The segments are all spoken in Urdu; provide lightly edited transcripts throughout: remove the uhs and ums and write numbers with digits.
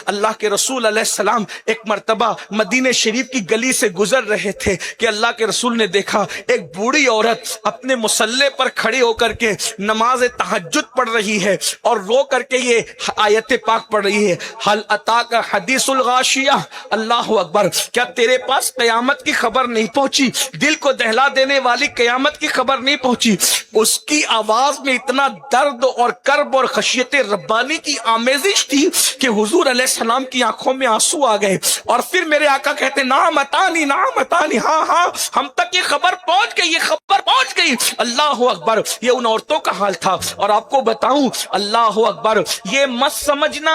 اللہ کے رسول علیہ السلام ایک مرتبہ مدینہ شریف کی گلی سے گزر رہے تھے کہ اللہ کے رسول نے دیکھا ایک بوڑھی عورت اپنے مصلے پر کھڑی ہو کر کے نماز تہجد پڑھ رہی ہے اور رو کر کے یہ آیت پاک پڑھ رہی ہے، حل اتاک حدیث الغاشیہ، اللہ اکبر، کیا تیرے پاس قیامت کی خبر نہیں پہنچی، دل کو دہلا دینے والی قیامت کی خبر نہیں پہنچی؟ اس کی آواز میں اتنا درد اور کرب اور خشیت ربانی کی آمیزش تھی کہ حضور علیہ السلام کی آنکھوں میں آنسو آ گئے، اور پھر میرے آقا کہتے نعم اتانی نعم اتانی، ہاں ہاں ہم تک یہ خبر پہنچ گئی، یہ خبر پہنچ گئی۔ اللہ اکبر، یہ ان عورتوں کا حال تھا۔ اور آپ کو بتاؤں، اللہ اکبر، یہ مت سمجھنا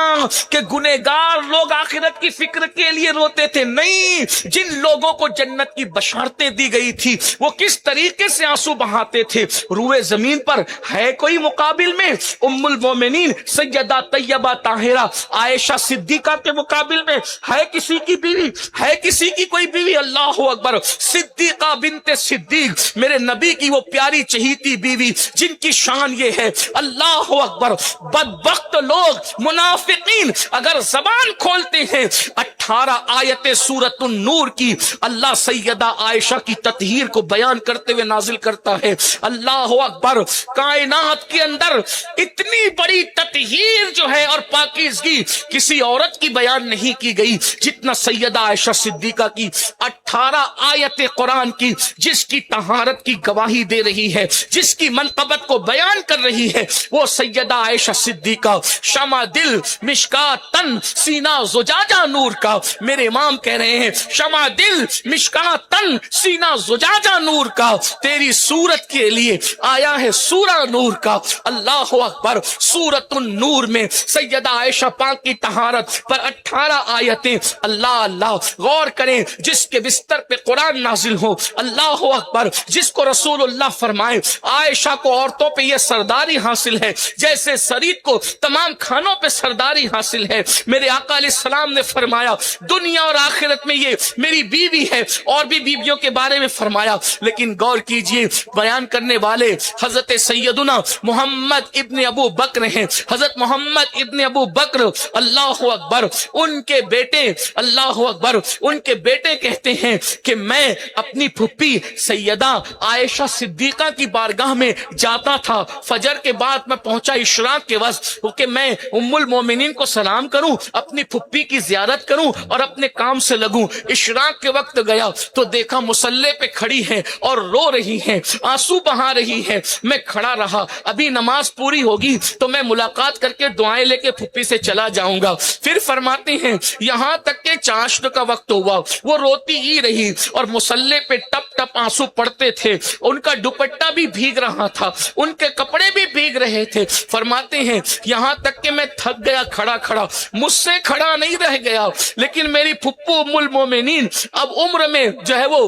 کہ گنہگار لوگ آخرت کی فکر کے لیے روتے تھے، نہیں، جن لوگوں کو جنت کی بشارتیں دی گئی تھی وہ کس طریقے سے آنسو بہاتے تھے۔ روئے زمین پر ہے کوئی مقابل میں؟ ام المومنین سیدہ طیبہ طاہرہ عائشہ صدیقہ کے مقابل میں ہے کسی کی بیوی؟ ہے کسی کی کوئی بیوی؟ اللہ اکبر، صدیقہ بنت صدیق، میرے نبی کی وہ پیاری چہیتی بیوی جن کی شان یہ ہے، اللہ اکبر۔ بدبخت لوگ منافقین اگر زبان کھولتے ہیں، 18 آیت سورۃ النور کی اللہ سیدہ عائشہ کی تطہیر کو بیان کرتے ہوئے نازل کرتا ہے۔ اللہ اکبر، کائنات کے اندر اتنی بڑی تطہیر جو ہے اور پاکیزگی کسی عورت کی بیان نہیں کی گئی جتنا سیدہ عائشہ صدیقہ کی 18 آیت قرآن کی، جس کی طہارت کی گواہی دے رہی ہے، جس کی منقبت کو بیان کر رہی ہے، وہ سیدہ عائشہ صدیقہ، شمع دل مشکات تن سینہ زجاجہ نور کا۔ میرے امام کہہ رہے ہیں شمع دل مشکات تن سینہ زجاجہ نور کا، تیری صورت کے لیے آیا ہے سورہ نور کا۔ اللہ اکبر، سورۃ النور میں سیدہ عائشہ پاک کی طہارت پر 18 آیتیں۔ اللہ اللہ، غور کریں، جس کے بستر پہ قرآن نازل ہو، اللہ اکبر، جس کو رسول اللہ فرمائے عائشہ کو عورتوں پہ یہ سرداری حاصل ہے جیسے سرید کو تمام کھانوں پہ سرداری حاصل ہے۔ میرے آقا علیہ السلام نے فرمایا دنیا اور آخرت میں یہ میری بیوی ہے، اور بھی بیویوں کے بارے میں فرمایا، لیکن غور کیجئے، بیان کرنے والے حضرت سیدنا محمد ابن ابو بکر ہیں۔ حضرت محمد ابن ابو بکر، اللہ اکبر، ان کے بیٹے، اللہ اکبر، ان کے بیٹے کہتے ہیں کہ میں اپنی پھپھی سیدہ عائشہ صدیقہ کی بارگاہ میں جاتا تھا، فجر کے بعد میں پہنچا اشراق کے وقت کہ میں ام المومنین کو سلام کروں، اپنی پھپھی کی زیارت کروں اور اپنے کام سے لگوں۔ اشراق کے وقت گیا تو دیکھا مصلے پہ کھڑی ہیں اور رو رہی ہیں، آنسو بہا رہی ہیں۔ میں کھڑا رہا، ابھی نماز پوری ہوگی تو میں ملاقات کر کے دعائیں لے کے پھپھی سے چلا جاؤں گا۔ پھر فرماتے ہیں یہاں تک کہ چاشت کا وقت ہوا، وہ روتی ہی رہی اور مصلے پہ ٹپ ٹپ آنسو پڑتے تھے، ان کا دوپٹہ بھی بھیگ رہا تھا، ان کے کپڑے بھی بھیگ رہے تھے۔ فرماتے ہیں یہاں تک کہ میں تھک گیا کھڑا کھڑا، مجھ سے کھڑا نہیں رہ گیا، لیکن میری پھپھو ام المومنین اب عمر میں جو ہے وہ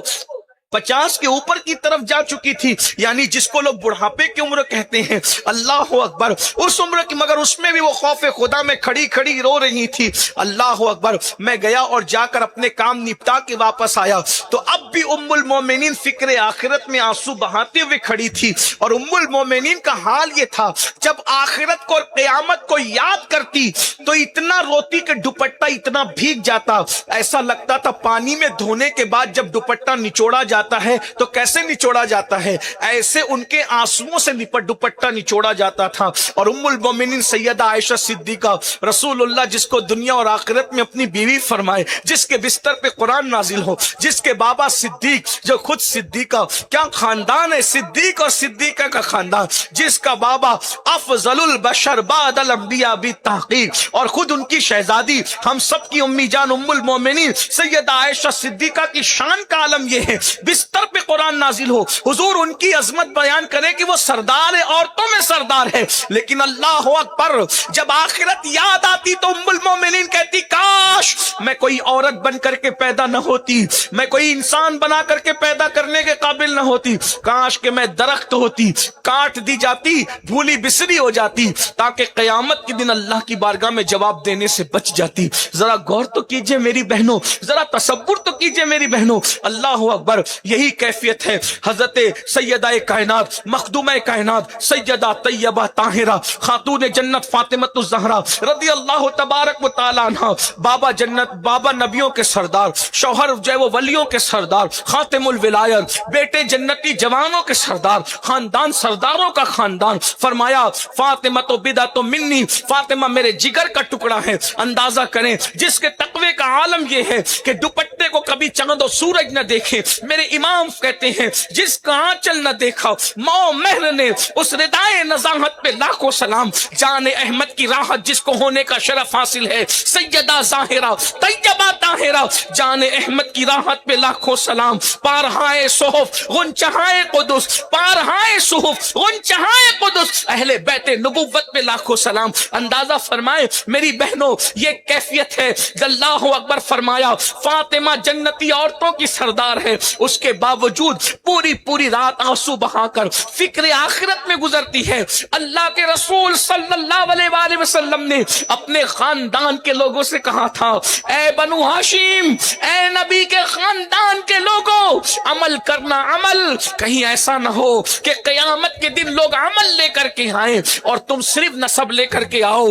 50 کے اوپر کی طرف جا چکی تھی، یعنی جس کو لوگ بڑھاپے کی عمر کہتے ہیں، اللہ اکبر، اس عمر کی، مگر اس میں بھی وہ خوف خدا میں کھڑی کھڑی رو رہی تھی۔ اللہ اکبر، میں گیا اور جا کر اپنے کام نپٹا کے واپس آیا تو اب بھی ام المومنین فکر آخرت میں آنسو بہاتے ہوئے کھڑی تھی، اور ام المومنین کا حال یہ تھا جب آخرت کو اور قیامت کو یاد کرتی تو اتنا روتی کہ دوپٹہ اتنا بھیگ جاتا، ایسا لگتا تھا پانی میں دھونے کے بعد جب دوپٹہ نچوڑا جاتا ہے تو کیسے نچوڑا جاتا ہے، ایسے ان کے آنسوؤں سے دوپٹہ نچوڑا جاتا تھا۔ اور ام المومنین سیدہ عائشہ صدیقہ، رسول اللہ جس کو دنیا اور آخرت میں اپنی بیوی فرمائے، جس کے بستر پہ قرآن نازل ہو، جس کے بابا صدیق جو خود صدیقہ، کیا خاندان ہے صدیق اور صدیقہ کا خاندان، جس کا بابا افضل البشر بعد الانبیاء بالتحقیق، اور خود ان کی شہزادی، ہم سب کی امی جان ام المومنین سیدہ عائشہ صدیقہ کی شان کا عالم یہ ہے، بستر پہ قرآن نازل ہو، حضور ان کی عظمت بیان کرے کہ وہ سردار ہے، عورتوں میں سردار ہے، لیکن اللہ اکبر، جب آخرت یاد آتی تو ام المومنین کہتی کاش میں کوئی عورت بن کر کے پیدا نہ ہوتی، میں کوئی انسان بنا کر کے پیدا کرنے کے قابل نہ ہوتی، کاش کہ میں درخت ہوتی، کاٹ دی جاتی، بھولی بسری ہو جاتی، تاکہ قیامت کے دن اللہ کی بارگاہ میں جواب دینے سے بچ جاتی۔ ذرا غور تو کیجئے میری بہنوں، ذرا تصور تو کیجئے میری بہنوں، اللہ اکبر، یہی کیفیت ہے حضرت سیدہ کائنات، مخدومہ کائنات، سیدہ طیبہ طاہرہ، خاتون جنت فاطمہ الزہرا رضی اللہ تبارک و تعالی عنہ، بابا جنت، بابا نبیوں کے سردار، شوہر جو ہے وہ ولیوں کے سردار، خاتم الولایت، بیٹے جنتی جوانوں کے سردار، خاندان سرداروں کا خاندان، فرمایا فاطمہ تو بدعۃ منی، فاطمہ میرے جگر کا ٹکڑا ہے۔ اندازہ کریں جس کے تقوی کا عالم یہ ہے کہ دوپٹے کو کبھی چاند و سورج نہ دیکھے، میرے امام کہتے ہیں جس کا آنچل نہ دیکھا ماں مہر نے، اس ردائے نزاہت پہ لاکھوں سلام، جان احمد کی راحت جس کو ہونے کا شرف حاصل ہے، سیدہ ظاہرہ طیبہ طاہرہ، جان احمد کی راحت پہ لاکھوں سلام، پارہائے صحف غنچہائے قدس، پارہائے صحف غنچہائے قدس، اہل بیت نبوت پہ لاکھوں سلام۔ اندازہ فرمائے میری بہنوں، یہ کیفیت ہے، اللہ اکبر، فرمایا فاطمہ جنتی عورتوں کی سردار ہے، اس کے باوجود پوری رات آنسو بہا کر فکر آخرت میں گزرتی ہے۔ اللہ کے رسول صلی اللہ علیہ وآلہ وسلم نے اپنے خاندان کے لوگوں سے کہا تھا، اے بنو ہاشم، اے نبی کے خاندان کے لوگوں، عمل کرنا، عمل، کہیں ایسا نہ ہو کہ قیامت کے دن لوگ عمل لے کر کے آئیں اور تم صرف نسب لے کر کے آؤ۔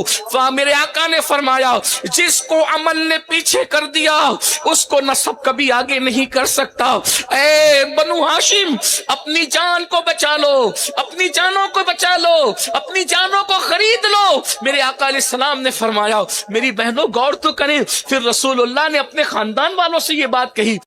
میرے آقا نے فرمایا جس کو عمل نے پیچھے کر دیا اس کو نسب کبھی آگے نہیں کر سکتا۔ اے بنو ہاشم، اپنی جان کو بچا لو، اپنی جانوں کو بچا لو، اپنی جانوں کو خرید لو۔ میرے آقا علیہ السلام نے فرمایا، میری بہنوں غور تو کریں، پھر رسول اللہ نے اپنے خاندان والوں سے یہ بات کہی۔